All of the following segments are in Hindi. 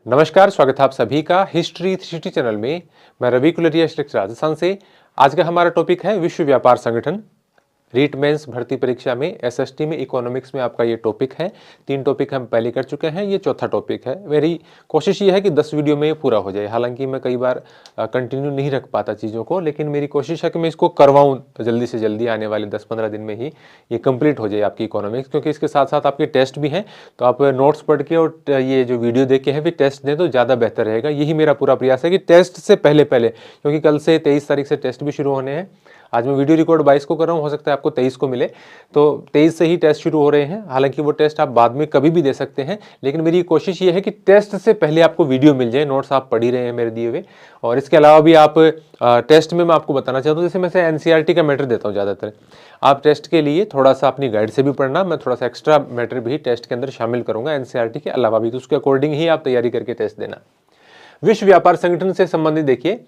नमस्कार, स्वागत है आप सभी का हिस्ट्री 360 चैनल में। मैं रवि कुलरिया राजस्थान से। आज का हमारा टॉपिक है विश्व व्यापार संगठन। रीट मेंस भर्ती परीक्षा में एसएसटी में इकोनॉमिक्स में आपका ये टॉपिक है। 3 टॉपिक हम पहले कर चुके हैं, ये चौथा टॉपिक है। मेरी कोशिश ये है कि 10 वीडियो में पूरा हो जाए। हालांकि मैं कई बार कंटिन्यू नहीं रख पाता चीज़ों को, लेकिन मेरी कोशिश है कि मैं इसको करवाऊँ जल्दी से जल्दी, आने वाले 10-15 दिन में ही ये कंप्लीट हो जाए आपकी इकोनॉमिक्स। क्योंकि इसके साथ साथ आपके टेस्ट भी हैं, तो आप नोट्स पढ़ के और ये जो वीडियो देख के हैं फिर टेस्ट दें तो ज़्यादा बेहतर रहेगा। यही मेरा पूरा प्रयास है कि टेस्ट से पहले क्योंकि कल से 23 तारीख से टेस्ट भी शुरू होने हैं। आज मैं वीडियो रिकॉर्ड 22 को कर रहा हूँ, हो सकता है आपको 23 को मिले, तो 23 से ही टेस्ट शुरू हो रहे हैं। हालांकि वो टेस्ट आप बाद में कभी भी दे सकते हैं, लेकिन मेरी कोशिश ये है कि टेस्ट से पहले आपको वीडियो मिल जाए। नोट्स आप पढ़ ही रहे हैं मेरे दिए हुए, और इसके अलावा भी आप टेस्ट में मैं आपको बताना चाहता हूँ, जैसे मैं एनसीईआरटी का मैटर देता हूँ ज़्यादातर। आप टेस्ट के लिए थोड़ा सा अपनी गाइड से भी पढ़ना, मैं थोड़ा सा एक्स्ट्रा मैटर भी टेस्ट के अंदर शामिल करूँगा एनसीईआरटी के अलावा भी, तो उसके अकॉर्डिंग ही आप तैयारी करके टेस्ट देना। विश्व व्यापार संगठन से संबंधित देखिए,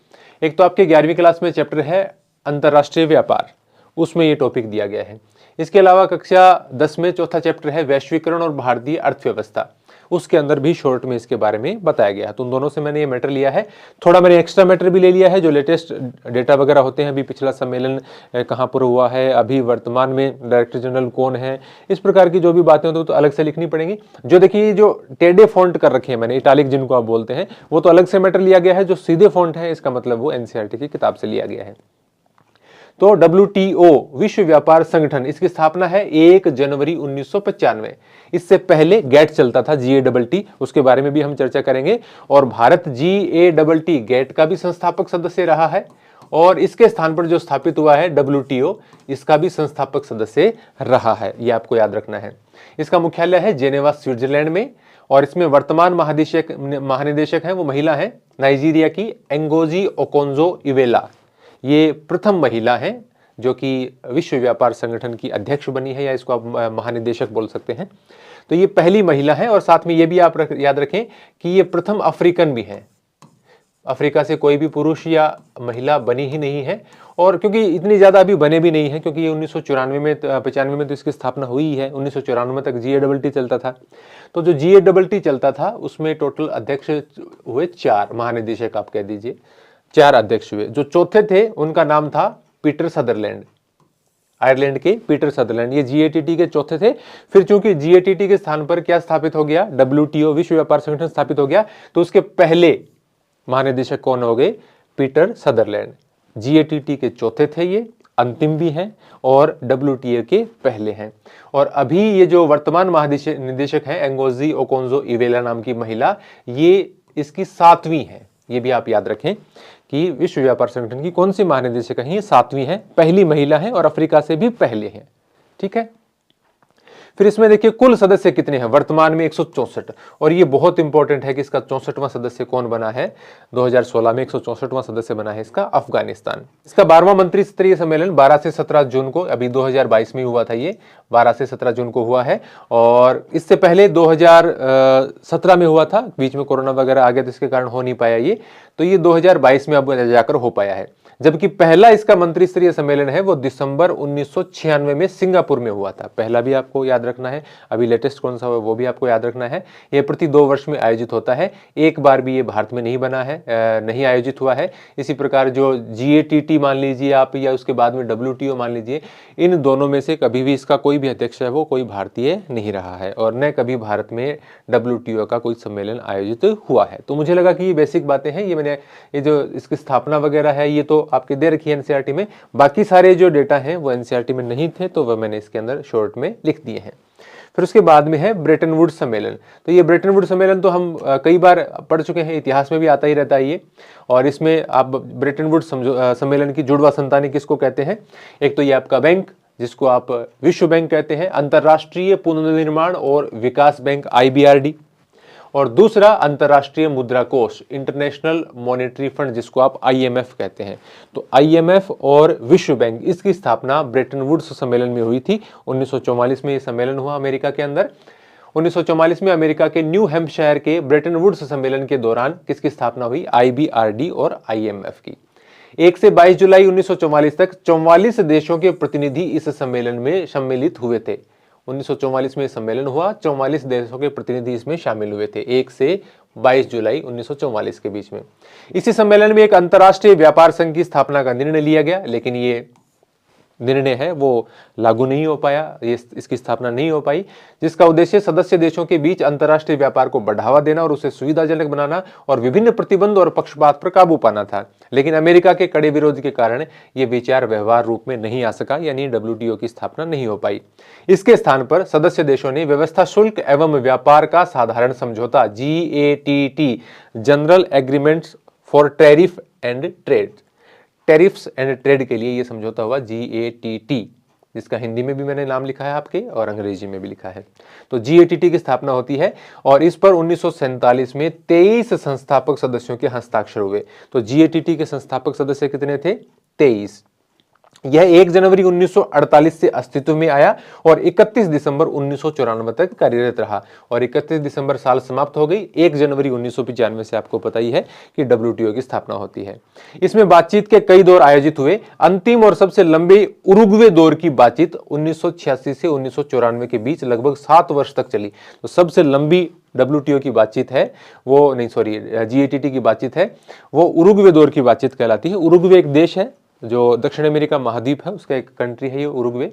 एक तो आपके 11वीं क्लास में चैप्टर है अंतर्राष्ट्रीय व्यापार, उसमें ये टॉपिक दिया गया है। इसके अलावा कक्षा 10 में चौथा चैप्टर है वैश्वीकरण और भारतीय अर्थव्यवस्था, उसके अंदर भी शॉर्ट में इसके बारे में बताया गया है। तो उन दोनों से मैंने ये मैटर लिया है। थोड़ा मैंने एक्स्ट्रा मैटर भी ले लिया है, जो लेटेस्ट डेटा वगैरह होते हैं, अभी पिछला सम्मेलन कहाँ पर हुआ है, अभी वर्तमान में डायरेक्टर जनरल कौन है, इस प्रकार की जो भी बातें होती हैं तो अलग से लिखनी पड़ेंगी। जो देखिए, जो टेढ़े फॉन्ट कर रखे हैं मैंने, इटालिक जिनको आप बोलते हैं, वो तो अलग से मैटर लिया गया है। जो सीधे फॉन्ट है, इसका मतलब वो एनसीईआरटी की किताब से लिया गया है। तो WTO विश्व व्यापार संगठन, इसकी स्थापना है 1 जनवरी 1995। इससे पहले गेट चलता था, GATT, उसके बारे में भी हम चर्चा करेंगे। और भारत GATT गेट का भी संस्थापक सदस्य रहा है, और इसके स्थान पर जो स्थापित हुआ है WTO, इसका भी संस्थापक सदस्य रहा है। यह आपको याद रखना है। इसका मुख्यालय है जेनेवा, स्विट्जरलैंड में, और इसमें वर्तमान महानिदेशक है वो महिला है, नाइजीरिया की एंगोजी ओकोंजो-इवेला। ये प्रथम महिला है जो कि विश्व व्यापार संगठन की अध्यक्ष बनी है, या इसको आप महानिदेशक बोल सकते हैं। तो ये पहली महिला है, और साथ में ये भी आप याद रखें कि ये प्रथम अफ्रीकन भी है। अफ्रीका से कोई भी पुरुष या महिला बनी ही नहीं है, और क्योंकि इतनी ज़्यादा अभी बने भी नहीं है, क्योंकि ये 1994 में 95 में तो इसकी स्थापना हुई है। 1994 तक GATT चलता था। तो जो GATT चलता था उसमें टोटल अध्यक्ष हुए 4, महानिदेशक आप कह दीजिए 4 अध्यक्ष हुए। जो चौथे थे उनका नाम था पीटर सदरलैंड, आयरलैंड के पीटर सदरलैंड। ये GATT के चौथे थे। फिर चूंकि GATT के स्थान पर क्या स्थापित हो गया, WTO विश्व व्यापार संगठन स्थापित हो गया, तो उसके पहले महानिदेशक कौन हो गए, पीटर सदरलैंड। GATT के चौथे थे, ये अंतिम भी हैं, और WTO के पहले हैं। और अभी ये जो वर्तमान महानिदेशक है एंगोजी ओकोंजो-इवेला नाम की महिला, ये इसकी 7वीं है। ये भी आप याद रखें कि विश्व व्यापार संगठन की कौन सी महानिदेशक है, ये 7वीं है, पहली महिला है, और अफ्रीका से भी पहले है। ठीक है। फिर इसमें देखिए कुल सदस्य कितने हैं, वर्तमान में 164, और ये बहुत इंपॉर्टेंट है कि इसका 64वां सदस्य कौन बना है। 2016 में 164वां सदस्य बना है इसका अफगानिस्तान। इसका 12वां मंत्री स्तरीय सम्मेलन 12 से 17 जून को, अभी 2022 में हुआ था, ये 12 से 17 जून को हुआ है। और इससे पहले 2017 में हुआ था, बीच में कोरोना वगैरह आ गया तो इसके कारण हो नहीं पाया ये, तो ये 2022 में अब जाकर हो पाया है। जबकि पहला इसका मंत्री स्तरीय सम्मेलन है वो दिसंबर 1996 में सिंगापुर में हुआ था। पहला भी आपको याद रखना है, अभी लेटेस्ट कौन सा हुआ वो भी आपको याद रखना है। ये प्रति 2 वर्ष में आयोजित होता है, एक बार भी ये भारत में नहीं बना है, नहीं आयोजित हुआ है। इसी प्रकार जो GATT मान लीजिए आप, या उसके बाद में WTO मान लीजिए, इन दोनों में से कभी भी इसका कोई भी अध्यक्ष है वो कोई भारतीय नहीं रहा है, और न कभी भारत में WTO का कोई सम्मेलन आयोजित हुआ है। तो मुझे लगा कि ये बेसिक बातें हैं, ये मैंने ये जो इसकी स्थापना वगैरह है ये तो आपके दे रखी है एनसीईआरटी में। बाकी सारे जो डेटा हैं वो एनसीईआरटी में नहीं थे, तो वह मैंने इसके अंदर शॉर्ट में लिख दिए हैं। फिर उसके बाद में है ब्रेटन वुड्स सम्मेलन। तो ये ब्रेटन वुड्स सम्मेलन तो हम कई बार पढ़ चुके हैं, इतिहास में भी आता ही रहता है ये। और इसमें आप ब्रेटन वुड्स सम्मेलन की जुड़वा संतानें किसको कहते हैं, एक तो ये आपका बैंक, जिसको आप विश्व बैंक कहते हैं, अंतर्राष्ट्रीय पुनर्निर्माण और विकास बैंक IBRD, और दूसरा अंतर्राष्ट्रीय मुद्रा कोष, इंटरनेशनल मॉनेटरी फंड, जिसको आप IMF कहते हैं। तो IMF और विश्व बैंक, इसकी स्थापना ब्रेटन वुड्स सम्मेलन में हुई थी। 1944 में यह सम्मेलन हुआ अमेरिका के अंदर। 1944 में अमेरिका के न्यू हैम्पशायर के ब्रेटन वुड्स सम्मेलन के दौरान किसकी स्थापना हुई, IBRD और IMF की। 1 से 22 जुलाई 1944 तक 44 देशों के प्रतिनिधि इस सम्मेलन में सम्मिलित हुए थे। 1944 में सम्मेलन हुआ, 44 देशों के प्रतिनिधि इसमें शामिल हुए थे 1 से 22 जुलाई 1944 के बीच में। इसी सम्मेलन में एक अंतर्राष्ट्रीय व्यापार संघ की स्थापना का निर्णय लिया गया, लेकिन ये निर्णय है वो लागू नहीं हो पाया, इसकी स्थापना नहीं हो पाई, जिसका उद्देश्य सदस्य देशों के बीच अंतर्राष्ट्रीय व्यापार को बढ़ावा देना और उसे सुविधाजनक बनाना और विभिन्न प्रतिबंध और पक्षपात पर काबू पाना था। लेकिन अमेरिका के कड़े विरोध के कारण यह विचार व्यवहार रूप में नहीं आ सका, यानी WTO की स्थापना नहीं हो पाई। इसके स्थान पर सदस्य देशों ने व्यवस्था शुल्क एवं व्यापार का साधारण समझौता GATT, general agreements for tariff and trade, tariffs and trade के लिए यह समझौता हुआ GATT, जिसका हिंदी में भी मैंने नाम लिखा है आपके और अंग्रेजी में भी लिखा है। तो GATT की स्थापना होती है और इस पर 1947 में 23 संस्थापक सदस्यों के हस्ताक्षर हुए। तो GATT के संस्थापक सदस्य कितने थे? 23। यह 1 जनवरी 1948 से अस्तित्व में आया और 31 दिसंबर 1994 तक कार्यरत रहा और 31 दिसंबर साल समाप्त हो गई। 1 जनवरी 1995 से आपको पता ही है कि WTO की स्थापना होती है। इसमें बातचीत के कई दौर आयोजित हुए। अंतिम और सबसे लंबे उरुग्वे दौर की बातचीत 1986 से 1994 के बीच लगभग 7 वर्ष तक चली। तो सबसे लंबी WTO की बातचीत है वो GATT की बातचीत है वो उरुग्वे दौर की बातचीत कहलाती है। उरुग्वे एक देश है जो दक्षिण अमेरिका महाद्वीप है, उसका एक कंट्री है ये उरुग्वे,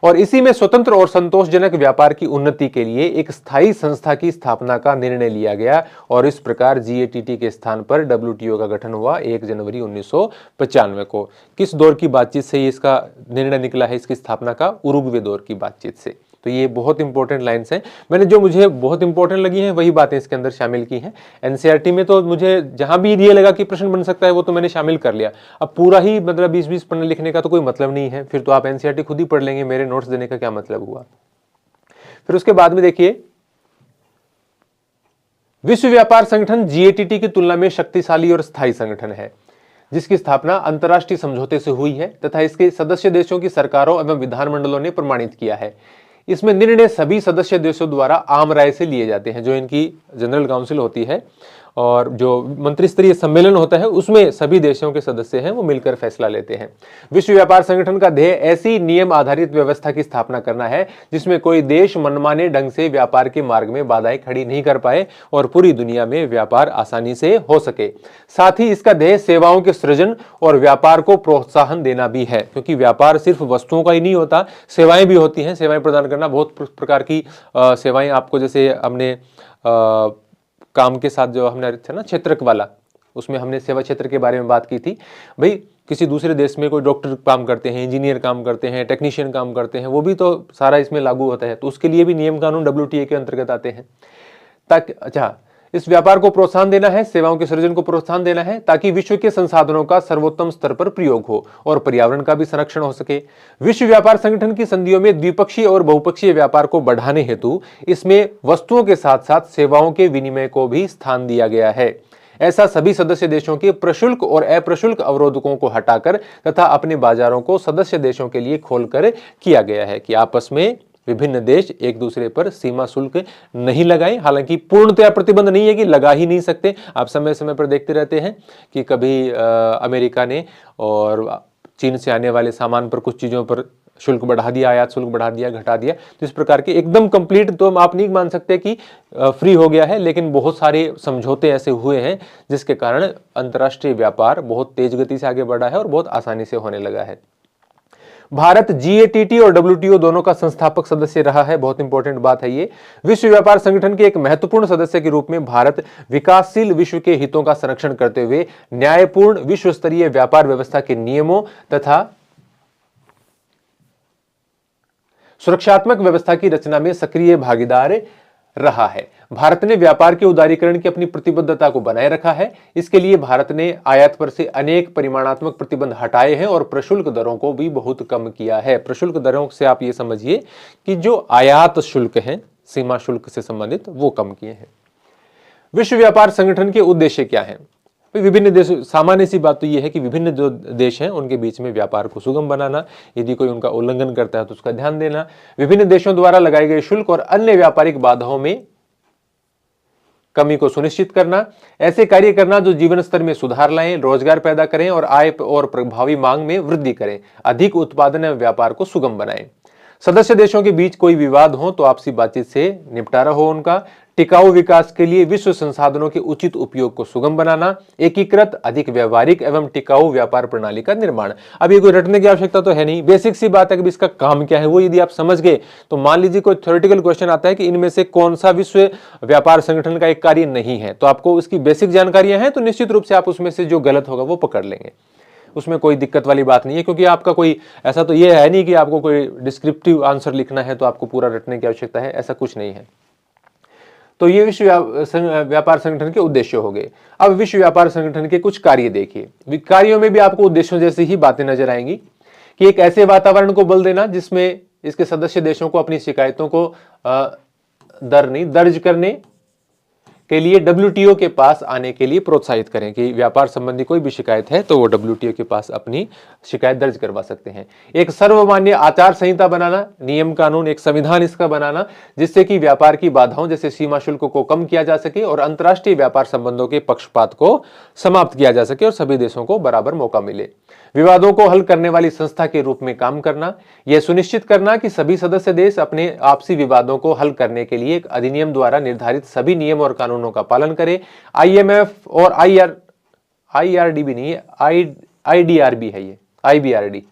और इसी में स्वतंत्र और संतोषजनक व्यापार की उन्नति के लिए एक स्थायी संस्था की स्थापना का निर्णय लिया गया और इस प्रकार GATT के स्थान पर WTO का गठन हुआ 1 जनवरी 1995 को। किस दौर की बातचीत से इसका निर्णय निकला है, इसकी स्थापना का? उरुग्वे दौर की बातचीत से। तो ये बहुत इंपॉर्टेंट लाइंस हैं। मैंने जो मुझे बहुत इंपॉर्टेंट लगी हैं वही बातें इसके अंदर शामिल की हैं। NCERT में तो मुझे जहां भी ये लगा कि प्रश्न बन सकता है वो तो मैंने शामिल कर लिया। अब पूरा ही मतलब 20-20 पढ़ने लिखने का तो कोई मतलब नहीं है, फिर तो आप NCERT खुद ही पढ़ लेंगे, मेरे नोट्स देने का क्या मतलब हुआ। फिर उसके बाद में देखिए, विश्व व्यापार संगठन GATT की तुलना में शक्तिशाली और स्थायी संगठन है, जिसकी स्थापना अंतर्राष्ट्रीय समझौते से हुई है तथा इसके सदस्य देशों की सरकारों एवं विधानमंडलों ने प्रमाणित किया है। इसमें निर्णय सभी सदस्य देशों द्वारा आम राय से लिए जाते हैं। जो इनकी जनरल काउंसिल होती है और जो मंत्रिस्तरीय सम्मेलन होता है उसमें सभी देशों के सदस्य हैं वो मिलकर फैसला लेते हैं। विश्व व्यापार संगठन का ध्येय ऐसी नियम आधारित व्यवस्था की स्थापना करना है जिसमें कोई देश मनमाने ढंग से व्यापार के मार्ग में बाधाएं खड़ी नहीं कर पाए और पूरी दुनिया में व्यापार आसानी से हो सके। साथ ही इसका ध्येय सेवाओं के सृजन और व्यापार को प्रोत्साहन देना भी है, क्योंकि व्यापार सिर्फ वस्तुओं का ही नहीं होता, सेवाएं भी होती हैं। सेवाएं प्रदान करना, बहुत प्रकार की सेवाएं आपको, जैसे हमने काम के साथ जो हमने था ना क्षेत्रक वाला, उसमें हमने सेवा क्षेत्र के बारे में बात की थी। भाई किसी दूसरे देश में कोई डॉक्टर काम करते हैं, इंजीनियर काम करते हैं, टेक्नीशियन काम करते हैं, वो भी तो सारा इसमें लागू होता है। तो उसके लिए भी नियम कानून WTO के अंतर्गत आते हैं। ताकि इस व्यापार को प्रोत्साहन देना है, सेवाओं के सृजन को प्रोत्साहन देना है ताकि विश्व के संसाधनों का सर्वोत्तम स्तर पर प्रयोग हो और पर्यावरण का भी संरक्षण हो सके। विश्व व्यापार संगठन की संधियों में द्विपक्षीय और बहुपक्षीय व्यापार को बढ़ाने हेतु इसमें वस्तुओं के साथ साथ सेवाओं के विनिमय को भी स्थान दिया गया है। ऐसा सभी सदस्य देशों के प्रशुल्क और अप्रशुल्क अवरोधकों को हटाकर तथा अपने बाजारों को सदस्य देशों के लिए खोलकर किया गया है कि आपस में विभिन्न देश एक दूसरे पर सीमा शुल्क नहीं लगाएं। हालांकि पूर्णतया प्रतिबंध नहीं है कि लगा ही नहीं सकते। आप समय समय पर देखते रहते हैं कि कभी अमेरिका ने और चीन से आने वाले सामान पर कुछ चीज़ों पर शुल्क बढ़ा दिया, आयात शुल्क बढ़ा दिया, घटा दिया। तो इस प्रकार के एकदम कंप्लीट तो आप नहीं मान सकते कि फ्री हो गया है, लेकिन बहुत सारे समझौते ऐसे हुए हैं जिसके कारण अंतर्राष्ट्रीय व्यापार बहुत तेज गति से आगे बढ़ा है और बहुत आसानी से होने लगा है। भारत GATT और WTO दोनों का संस्थापक सदस्य रहा है। बहुत इंपॉर्टेंट बात है ये। विश्व व्यापार संगठन के एक महत्वपूर्ण सदस्य के रूप में भारत विकासशील विश्व के हितों का संरक्षण करते हुए न्यायपूर्ण विश्व स्तरीय व्यापार व्यवस्था के नियमों तथा सुरक्षात्मक व्यवस्था की रचना में सक्रिय भागीदार रहा है। भारत ने व्यापार के उदारीकरण की अपनी प्रतिबद्धता को बनाए रखा है। इसके लिए भारत ने आयात पर से अनेक परिमाणात्मक प्रतिबंध हटाए हैं और प्रशुल्क दरों को भी बहुत कम किया है। प्रशुल्क दरों से आप ये समझिए कि जो आयात शुल्क हैं, सीमा शुल्क से संबंधित, वो कम किए हैं। विश्व व्यापार संगठन के उद्देश्य क्या हैं? विभिन्न देश, सामान्य सी बात तो यह है कि विभिन्न जो देश हैं उनके बीच में व्यापार को सुगम बनाना, यदि कोई उनका उल्लंघन करता है तो उसका ध्यान देना, विभिन्न देशों द्वारा लगाए गए शुल्क और अन्य व्यापारिक बाधाओं में कमी को सुनिश्चित करना, ऐसे कार्य करना जो जीवन स्तर में सुधार लाएं, रोजगार पैदा करें और आय और प्रभावी मांग में वृद्धि करें, अधिक उत्पादन एवं व्यापार को सुगम बनाएं। सदस्य देशों के बीच कोई विवाद हो तो आपसी बातचीत से निपटारा हो उनका। टिकाऊ विकास के लिए विश्व संसाधनों के उचित उपयोग को सुगम बनाना। एकीकृत, अधिक व्यवहारिक एवं टिकाऊ व्यापार प्रणाली का निर्माण। अब ये कोई रटने की आवश्यकता तो है नहीं, बेसिक सी बात है कि इसका काम क्या है वो यदि आप समझ गए तो मान लीजिए कोई थ्योरेटिकल क्वेश्चन आता है कि इनमें से कौन सा विश्व व्यापार संगठन का एक कार्य नहीं है, तो आपको उसकी बेसिक जानकारियां हैं तो निश्चित रूप से आप उसमें से जो गलत होगा वो पकड़ लेंगे। उसमें कोई दिक्कत वाली बात नहीं है, क्योंकि आपका कोई ऐसा तो ये है नहीं कि आपको कोई डिस्क्रिप्टिव आंसर लिखना है तो आपको पूरा रटने की आवश्यकता है, ऐसा कुछ नहीं है। तो ये विश्व व्यापार संगठन के उद्देश्य हो गए। अब विश्व व्यापार संगठन के कुछ कार्य देखिए। कार्यों में भी आपको उद्देश्यों जैसी ही बातें नजर आएंगी कि एक ऐसे वातावरण को बल देना जिसमें इसके सदस्य देशों को अपनी शिकायतों को दर्ज करने के लिए WTO के पास आने के लिए प्रोत्साहित करें कि व्यापार संबंधी कोई भी शिकायत है तो वो WTO के पास अपनी शिकायत दर्ज करवा सकते हैं। एक सर्वमान्य आचार संहिता बनाना, नियम कानून, एक संविधान इसका बनाना जिससे कि व्यापार की बाधाओं जैसे सीमा शुल्क को कम किया जा सके और अंतर्राष्ट्रीय व्यापार संबंधों के पक्षपात को समाप्त किया जा सके और सभी देशों को बराबर मौका मिले। विवादों को हल करने वाली संस्था के रूप में काम करना, यह सुनिश्चित करना कि सभी सदस्य देश अपने आपसी विवादों को हल करने के लिए एक अधिनियम द्वारा निर्धारित सभी नियम और कानूनों का पालन करें। IMF और IRD भी नहीं है, IDRB है, ये IBRD,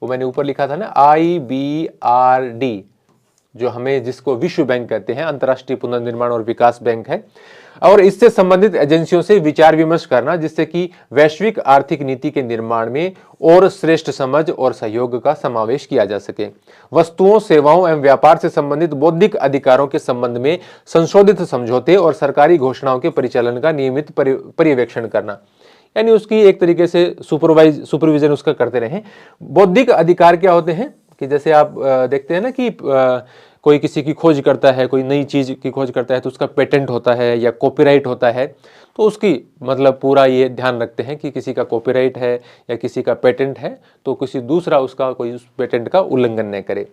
वो मैंने ऊपर लिखा था ना, IBRD जो हमें जिसको विश्व बैंक कहते हैं, अंतर्राष्ट्रीय पुनर्निर्माण और विकास बैंक है, और इससे संबंधित एजेंसियों से विचार विमर्श करना जिससे कि वैश्विक आर्थिक नीति के निर्माण में और श्रेष्ठ समझ और सहयोग का समावेश किया जा सके। वस्तुओं, सेवाओं एवं व्यापार से संबंधित बौद्धिक अधिकारों के संबंध में संशोधित समझौते और सरकारी घोषणाओं के परिचालन का नियमित पर्यवेक्षण करना, यानी उसकी एक तरीके से सुपरविजन उसका करते रहें। बौद्धिक अधिकार क्या होते हैं कि जैसे आप देखते हैं ना कि कोई किसी की खोज करता है, कोई नई चीज की खोज करता है तो उसका पेटेंट होता है या कॉपीराइट होता है, तो उसकी मतलब पूरा ये ध्यान रखते हैं कि किसी का कॉपीराइट है या किसी का पेटेंट है तो किसी दूसरा उसका कोई उस पेटेंट का उल्लंघन न करे।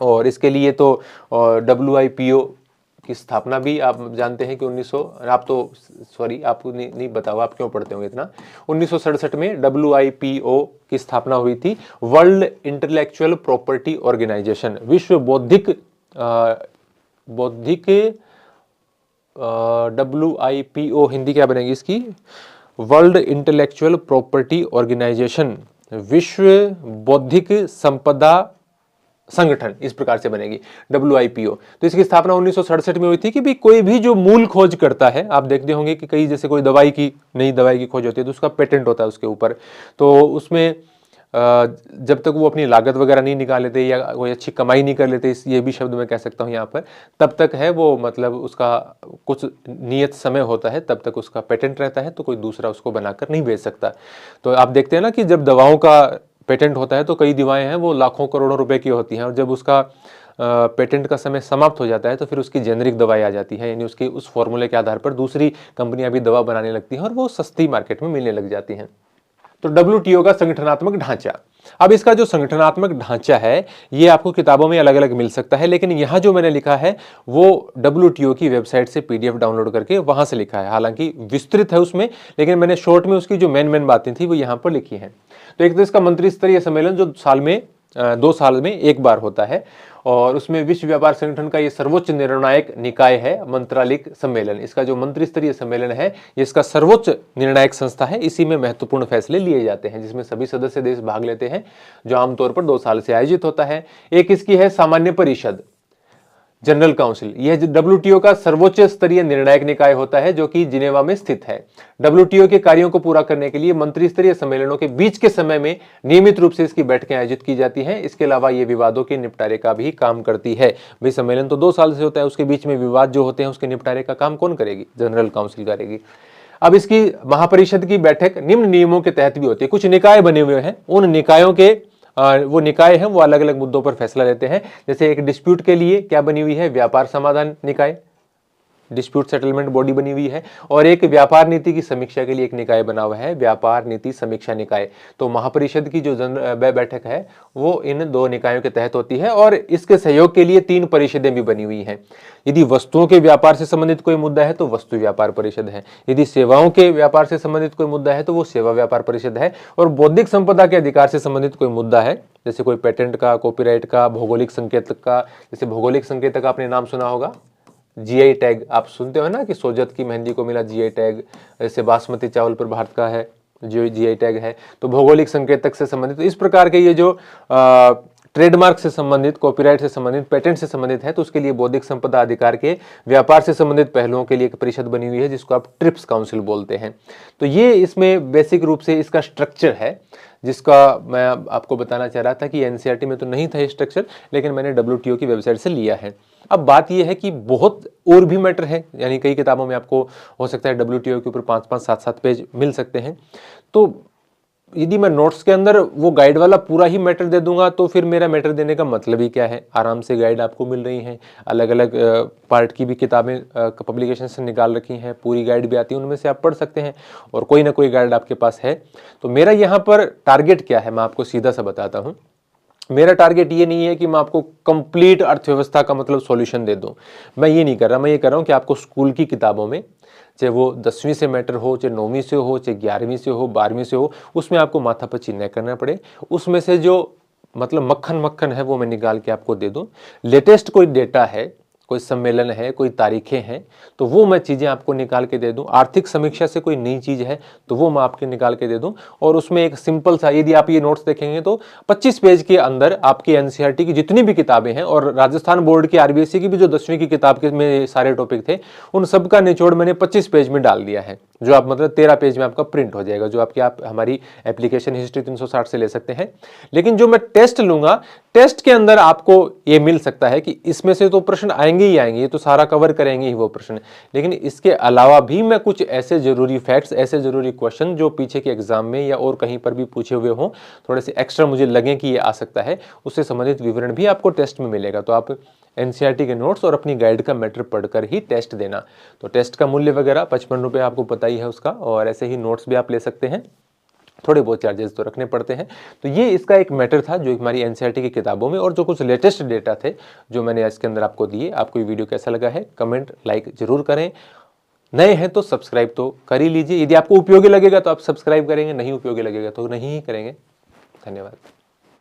और इसके लिए तो WIPO की स्थापना भी आप जानते हैं कि 1900, आप तो सॉरी आपको नहीं बताओ आप क्यों पढ़ते होंगे इतना, 1967 में WIPO की स्थापना हुई थी, वर्ल्ड इंटेलेक्चुअल प्रॉपर्टी ऑर्गेनाइजेशन, विश्व बौद्धिक WIPO हिंदी क्या बनेगी इसकी, वर्ल्ड इंटेलेक्चुअल प्रॉपर्टी ऑर्गेनाइजेशन, विश्व बौद्धिक संपदा संगठन, इस प्रकार से बनेगी WIPO। तो इसकी स्थापना 1967 में हुई थी कि भी कोई भी जो मूल खोज करता है, आप देखते होंगे कि कई जैसे कोई नई दवाई की खोज होती है तो उसका पेटेंट होता है उसके ऊपर, तो उसमें जब तक वो अपनी लागत वगैरह नहीं निकाल लेते या कोई अच्छी कमाई नहीं कर लेते, ये भी शब्द मैं कह सकता हूँ यहाँ पर, तब तक है वो मतलब उसका कुछ नियत समय होता है, तब तक उसका पेटेंट रहता है, तो कोई दूसरा उसको बनाकर नहीं बेच सकता। तो आप देखते हैं ना कि जब दवाओं का पेटेंट होता है तो कई दवाएं हैं वो लाखों करोड़ों रुपए की होती हैं, और जब उसका पेटेंट का समय समाप्त हो जाता है तो फिर उसकी जेनरिक दवाई आ जाती है, यानी उसके उस फॉर्मूले के आधार पर दूसरी कंपनियां भी दवा बनाने लगती हैं और वो सस्ती मार्केट में मिलने लग जाती हैं। तो WTO का संगठनात्मक ढांचा, अब इसका जो संगठनात्मक ढांचा है ये आपको किताबों में अलग अलग मिल सकता है, लेकिन यहाँ जो मैंने लिखा है वो WTO की वेबसाइट से PDF डाउनलोड करके वहां से लिखा है, हालांकि विस्तृत है उसमें, लेकिन मैंने शॉर्ट में उसकी जो मेन बातें थी वो यहाँ पर लिखी हैं। तो एक तो इसका मंत्री स्तरीय सम्मेलन जो साल में 2 साल में एक बार होता है, और उसमें विश्व व्यापार संगठन का ये सर्वोच्च निर्णायक निकाय है मंत्रालिक सम्मेलन। इसका जो मंत्री स्तरीय सम्मेलन है ये इसका सर्वोच्च निर्णायक संस्था है, इसी में महत्वपूर्ण फैसले लिए जाते हैं जिसमें सभी सदस्य देश भाग लेते हैं, जो आमतौर पर 2 साल से आयोजित होता है। एक इसकी है सामान्य परिषद, जनरल काउंसिल, यह WTO का सर्वोच्च स्तरीय निर्णायक निकाय होता है जो कि जिनेवा में स्थित है। WTO के कार्यों को पूरा करने के लिए मंत्री स्तरीय सम्मेलनों के बीच के समय में नियमित रूप से इसकी बैठकें आयोजित की जाती हैं। इसके अलावा ये विवादों के निपटारे का भी काम करती है। भाई सम्मेलन तो 2 साल से होता है, उसके बीच में विवाद जो होते हैं उसके निपटारे का काम कौन करेगी? जनरल काउंसिल करेगी। अब इसकी महापरिषद की बैठक निम्न नियमों के तहत भी होती है। कुछ निकाय बने हुए हैं, उन निकायों के वो निकाय हैं वो अलग अलग मुद्दों पर फैसला लेते हैं। जैसे एक डिस्प्यूट के लिए क्या बनी हुई है? व्यापार समाधान निकाय, डिस्प्यूट सेटलमेंट बॉडी बनी हुई है, और एक व्यापार नीति की समीक्षा के लिए एक निकाय बना हुआ है, व्यापार नीति समीक्षा निकाय। तो महापरिषद की जो बैठक है वो इन दो निकायों के तहत होती है, और इसके सहयोग के लिए 3 परिषदें भी बनी हुई हैं। यदि वस्तुओं के व्यापार से संबंधित कोई मुद्दा है तो वस्तु व्यापार परिषद है, यदि सेवाओं के व्यापार से संबंधित कोई मुद्दा है तो वो सेवा व्यापार परिषद है, और बौद्धिक संपदा के अधिकार से संबंधित कोई मुद्दा है, जैसे कोई पेटेंट का, कॉपीराइट का, भौगोलिक संकेतक का, जैसे भौगोलिक संकेतक आपने नाम सुना होगा, जीआई टैग आप सुनते हो ना कि सोजत की मेहंदी को मिला जीआई टैग, जैसे बासमती चावल पर भारत का है जो जीआई टैग है, तो भौगोलिक संकेतक से संबंधित। तो इस प्रकार के ये जो ट्रेडमार्क से संबंधित, कॉपीराइट से संबंधित, पेटेंट से संबंधित है, तो उसके लिए बौद्धिक संपदा अधिकार के व्यापार से संबंधित पहलुओं के लिए एक परिषद बनी हुई है जिसको आप ट्रिप्स काउंसिल बोलते हैं। तो ये इसमें बेसिक रूप से इसका स्ट्रक्चर है, जिसका मैं आपको बताना चाह रहा था कि एनसीईआरटी में तो नहीं था ये स्ट्रक्चर, लेकिन मैंने डब्ल्यूटीओ की वेबसाइट से लिया है। अब बात यह है कि बहुत और भी मैटर है, यानी कई किताबों में आपको हो सकता है डब्ल्यूटीओ के ऊपर 5-5, 7-7 पेज मिल सकते हैं। तो यदि मैं नोट्स के अंदर वो गाइड वाला पूरा ही मैटर दे दूंगा तो फिर मेरा मैटर देने का मतलब ही क्या है। आराम से गाइड आपको मिल रही हैं, अलग अलग पार्ट की भी किताबें पब्लिकेशन से निकाल रखी हैं, पूरी गाइड भी आती है, उनमें से आप पढ़ सकते हैं, और कोई ना कोई गाइड आपके पास है। तो मेरा यहाँ पर टारगेट क्या है, मैं आपको सीधा सा बताता हूँ। मेरा टारगेट ये नहीं है कि मैं आपको कंप्लीट अर्थव्यवस्था का मतलब सॉल्यूशन दे दूं, मैं ये नहीं कर रहा। मैं ये कर रहा हूँ कि आपको स्कूल की किताबों में, चाहे वो 10वीं से मैटर हो, चाहे 9वीं से हो, चाहे 11वीं से हो, 12वीं से हो, उसमें आपको माथा पच्ची न करना पड़े। उसमें से जो मतलब मक्खन मक्खन है वो मैं निकाल के आपको दे दूं। लेटेस्ट कोई डेटा है, कोई सम्मेलन है, कोई तारीखें हैं, तो वो मैं चीज़ें आपको निकाल के दे दूं। आर्थिक समीक्षा से कोई नई चीज़ है तो वो मैं आपके निकाल के दे दूं। और उसमें एक सिंपल सा, यदि आप ये नोट्स देखेंगे तो 25 पेज के अंदर आपकी एनसीईआरटी की जितनी भी किताबें हैं, और राजस्थान बोर्ड की आरबीएससी की भी जो 10वीं की किताब के में सारे टॉपिक थे, उन सब का निचोड़ मैंने 25 पेज में डाल दिया है, जो आप मतलब 13 पेज में आपका प्रिंट हो जाएगा, जो आपकी आप हमारी एप्लीकेशन हिस्ट्री 360 से ले सकते हैं। लेकिन जो मैं टेस्ट लूंगा, टेस्ट के अंदर आपको ये मिल सकता है कि इसमें से तो प्रश्न आएंगे ही आएंगे, ये तो सारा कवर करेंगे ही वो प्रश्न, लेकिन इसके अलावा भी मैं कुछ ऐसे जरूरी फैक्ट्स, ऐसे जरूरी क्वेश्चन जो पीछे के एग्जाम में या और कहीं पर भी पूछे हुए हों, थोड़े से एक्स्ट्रा मुझे लगे कि ये आ सकता है, उससे संबंधित विवरण भी आपको टेस्ट में मिलेगा। तो आप एनसीईआरटी के नोट्स और अपनी गाइड का मैटर पढ़कर ही टेस्ट देना। तो टेस्ट का मूल्य वगैरह 55 रुपये आपको पता ही है उसका, और ऐसे ही नोट्स भी आप ले सकते हैं, थोड़े बहुत चार्जेस तो रखने पड़ते हैं। तो ये इसका एक मैटर था जो हमारी एनसीईआरटी की किताबों में, और जो कुछ लेटेस्ट डेटा थे जो मैंने इसके अंदर आपको दिए। आपको ये वीडियो कैसा लगा है कमेंट लाइक जरूर करें, नए हैं तो सब्सक्राइब तो कर ही लीजिए। यदि आपको उपयोगी लगेगा तो आप सब्सक्राइब करेंगे, नहीं उपयोगी लगेगा तो नहीं ही करेंगे। धन्यवाद।